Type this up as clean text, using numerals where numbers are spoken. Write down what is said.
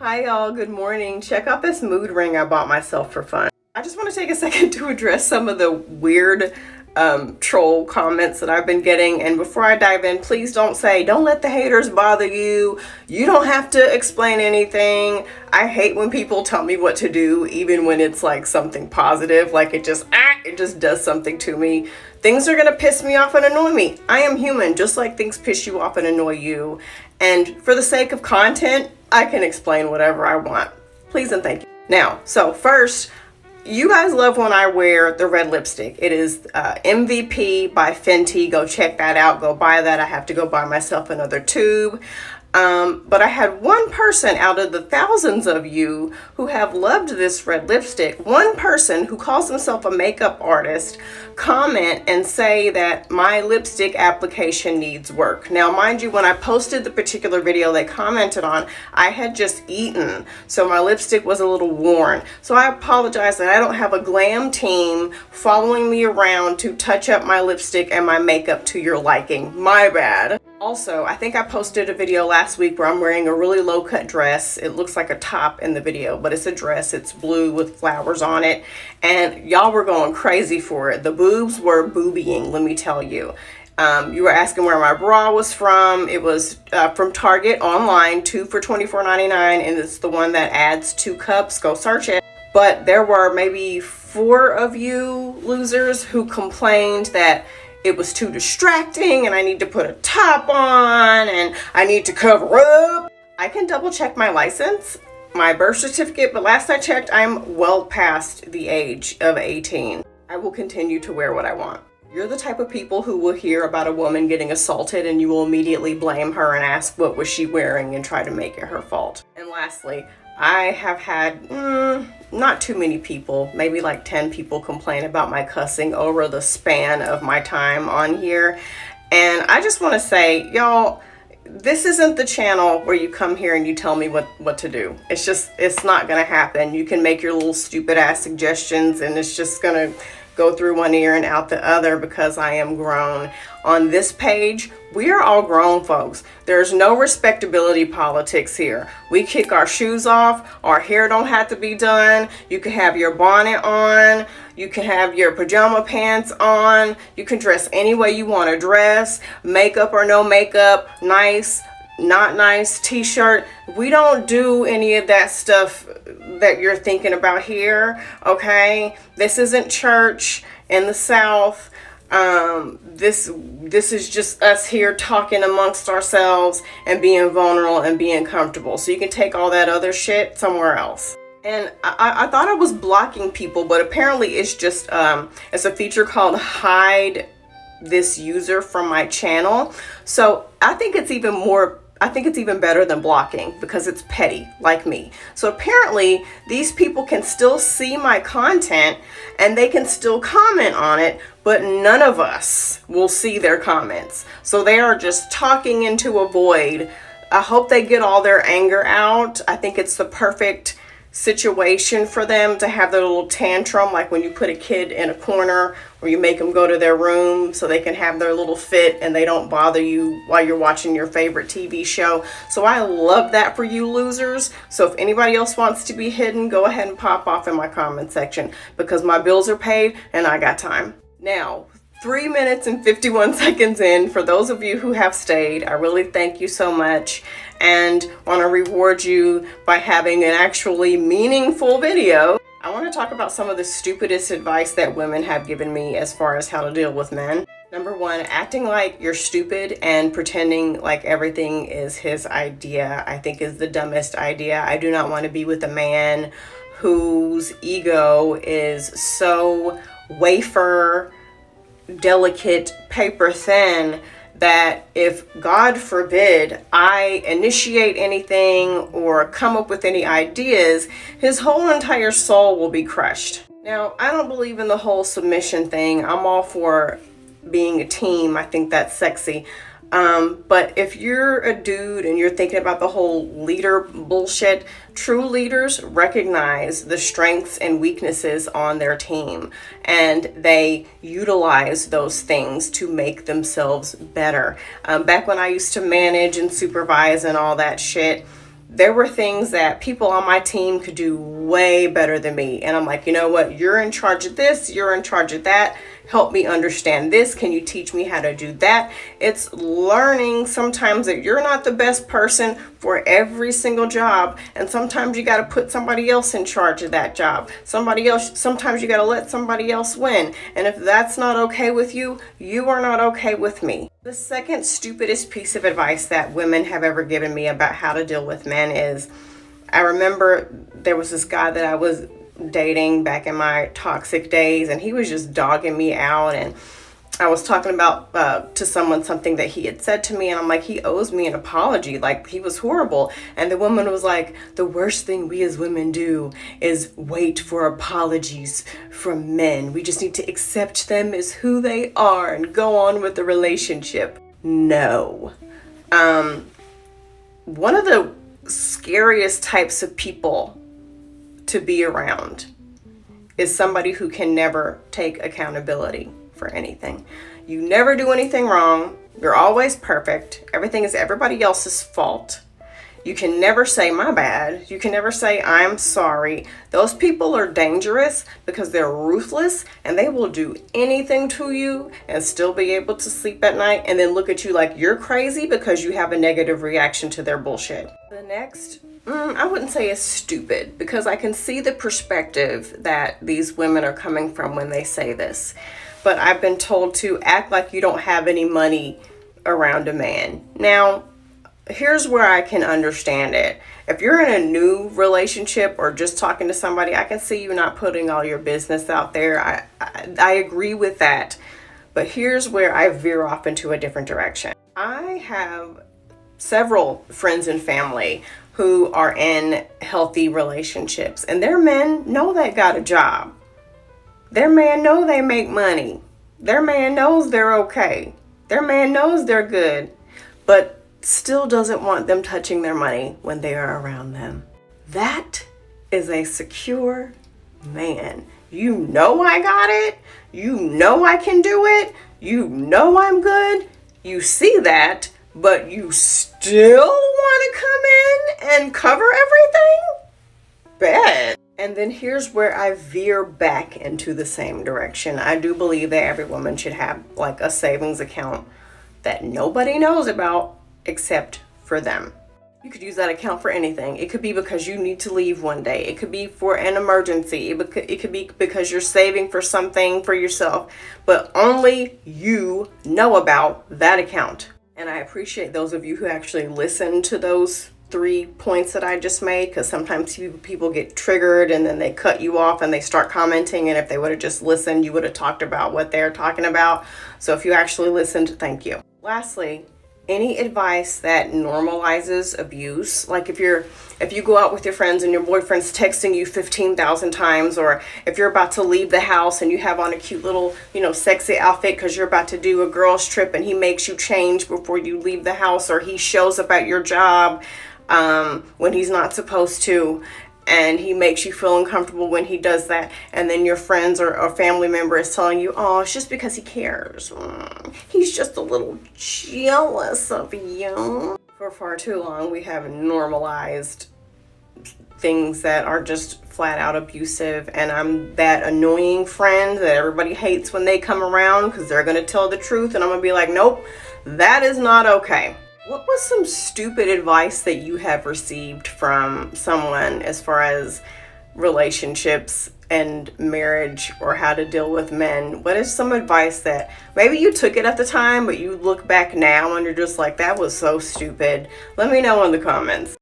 Hi y'all, good morning. Check out this mood ring I bought myself for fun. I just want to take a second to address some of the weird troll comments that I've been getting. And before I dive in, please don't let the haters bother you. You don't have to explain anything. I hate when people tell me what to do, even when it's like something positive, like it just does something to me. Things are gonna piss me off and annoy me. I am human, just like things piss you off and annoy you. And for the sake of content, I can explain whatever I want. Please and thank you. Now, so first, you guys love when I wear the red lipstick. It is MVP by Fenty. Go check that out. Go buy that. I have to go buy myself another tube. But I had one person out of the thousands of you who have loved this red lipstick, one person who calls himself a makeup artist, comment and say that my lipstick application needs work. Now, mind you, when I posted the particular video they commented on, I had just eaten, so my lipstick was a little worn. So I apologize that I don't have a glam team following me around to touch up my lipstick and my makeup to your liking. My bad. Also, I think I posted a video last week where I'm wearing a really low cut dress. It looks like a top in the video, but it's a dress. It's blue with flowers on it. And y'all were going crazy for it. The boobs were boobying, let me tell you. You were asking where my bra was from. It was from Target online, 2 for $24.99, and it's the one that adds 2 cups. Go search it. But there were maybe 4 of you losers who complained that it was too distracting and I need to put a top on and I need to cover up. I can double check my license, my birth certificate, but last I checked, I'm well past the age of 18. I will continue to wear what I want. You're the type of people who will hear about a woman getting assaulted and you will immediately blame her and ask what was she wearing and try to make it her fault. And lastly, I have had not too many people, maybe like 10 people complain about my cussing over the span of my time on here. And I just want to say, y'all, this isn't the channel where you come here and you tell me what to do. It's not going to happen. You can make your little stupid ass suggestions and it's just going to go through one ear and out the other because I am grown. On this page, we are all grown folks. There's no respectability politics here. We kick our shoes off. Our hair don't have to be done. You can have your bonnet on. You can have your pajama pants on. You can dress any way you want to dress. Makeup or no makeup. Nice, not nice, t-shirt. We don't do any of that stuff that you're thinking about here, okay? This isn't church in the South. This is just us here talking amongst ourselves and being vulnerable and being comfortable. So you can take all that other shit somewhere else. And I thought I was blocking people, but apparently it's just it's a feature called hide this user from my channel. So I think it's even better than blocking because it's petty, like me. So apparently these people can still see my content and they can still comment on it, but none of us will see their comments. So they are just talking into a void. I hope they get all their anger out. I think it's the perfect situation for them to have their little tantrum, like when you put a kid in a corner or you make them go to their room so they can have their little fit and they don't bother you while you're watching your favorite TV show. So I love that for you losers. So if anybody else wants to be hidden, go ahead and pop off in my comment section because my bills are paid and I got time. Now, 3 minutes and 51 seconds in, for those of you who have stayed, I really thank you so much and want to reward you by having an actually meaningful video. I want to talk about some of the stupidest advice that women have given me as far as how to deal with men. Number 1, acting like you're stupid and pretending like everything is his idea, I think is the dumbest idea. I do not want to be with a man whose ego is so wafer delicate, paper thin, that if, God forbid, I initiate anything or come up with any ideas, his whole entire soul will be crushed. Now, I don't believe in the whole submission thing. I'm all for being a team. I think that's sexy. But if you're a dude and you're thinking about the whole leader bullshit, true leaders recognize the strengths and weaknesses on their team and they utilize those things to make themselves better. Back when I used to manage and supervise and all that shit, there were things that people on my team could do way better than me. And I'm like, you know what? You're in charge of this. You're in charge of that. Help me understand this. Can you teach me how to do that? It's learning sometimes that you're not the best person for every single job. And sometimes you got to put somebody else in charge of that job. Sometimes you got to let somebody else win. And if that's not okay with you, you are not okay with me. The second stupidest piece of advice that women have ever given me about how to deal with men is, I remember there was this guy that I was dating back in my toxic days, and he was just dogging me out. And I was talking about to someone something that he had said to me, and I'm like, he owes me an apology. Like, he was horrible. And the woman was like, the worst thing we as women do is wait for apologies from men. We just need to accept them as who they are and go on with the relationship. No. One of the scariest types of people to be around is somebody who can never take accountability for anything. You never do anything wrong. You're always perfect. Everything is everybody else's fault. You can never say my bad. You can never say I'm sorry. Those people are dangerous because they're ruthless and they will do anything to you and still be able to sleep at night and then look at you like you're crazy because you have a negative reaction to their bullshit. The next, I wouldn't say is stupid, because I can see the perspective that these women are coming from when they say this. But I've been told to act like you don't have any money around a man. Now, here's where I can understand it. If you're in a new relationship or just talking to somebody, I can see you not putting all your business out there. I agree with that. But here's where I veer off into a different direction. I have several friends and family who are in healthy relationships, and their men know they got a job. Their man know they make money. Their man knows they're okay. Their man knows they're good, but still doesn't want them touching their money when they are around them. That is a secure man. You know I got it. You know I can do it. You know I'm good. You see that, but you still want to come in and cover everything? Bad. And then here's where I veer back into the same direction. I do believe that every woman should have like a savings account that nobody knows about except for them. You could use that account for anything. It could be because you need to leave one day. It could be for an emergency. It could be because you're saving for something for yourself, but only you know about that account. And I appreciate those of you who actually listen to those 3 points that I just made, because sometimes people get triggered and then they cut you off and they start commenting, and if they would have just listened, you would have talked about what they're talking about. So if you actually listened, thank you. Lastly, any advice that normalizes abuse, like if you go out with your friends and your boyfriend's texting you 15,000 times, or if you're about to leave the house and you have on a cute little, sexy outfit because you're about to do a girls trip and he makes you change before you leave the house, or he shows up at your job when he's not supposed to, and he makes you feel uncomfortable when he does that, and then your friends or a family member is telling you, oh, it's just because he cares. He's just a little jealous of you. For far too long, we have normalized things that are just flat out abusive, and I'm that annoying friend that everybody hates when they come around because they're going to tell the truth, and I'm going to be like, nope, that is not okay. What was some stupid advice that you have received from someone as far as relationships and marriage, or how to deal with men? What is some advice that maybe you took it at the time, but you look back now and you're just like, that was so stupid? Let me know in the comments.